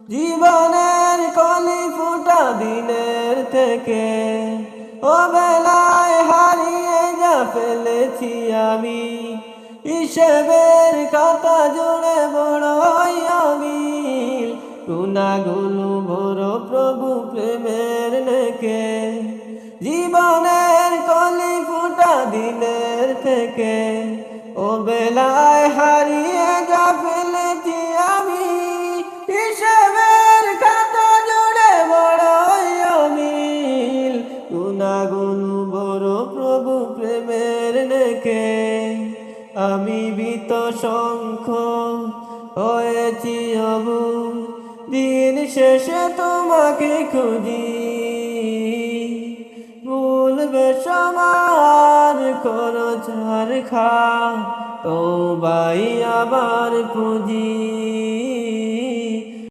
জীবনের কলি ফুটা দিনের থেকে ও বেলায় হারিয়ে যা ফেলেছি আমি, হিসেবের কথা জুড়ে বড়ই অমিল। গুনাহগুলো বড় প্রভু প্রেমের নেকে, জীবনের কলি ফুটা দিনের থেকে ও বেলায় হারিয়ে যা ফেলেছি আমি, হিসেবের খাতা জুড়ে বড়ই অমিল। গুনাহগুলো বড় প্রভু প্রেমের নেকে, আমি ভীত শঙ্খ হয়েছি অবুঝ, দিন শেষে তোমাকে খুঁজি। ভুলবে সবার খরচ আর খা, তওবাই আবার পুঁজি।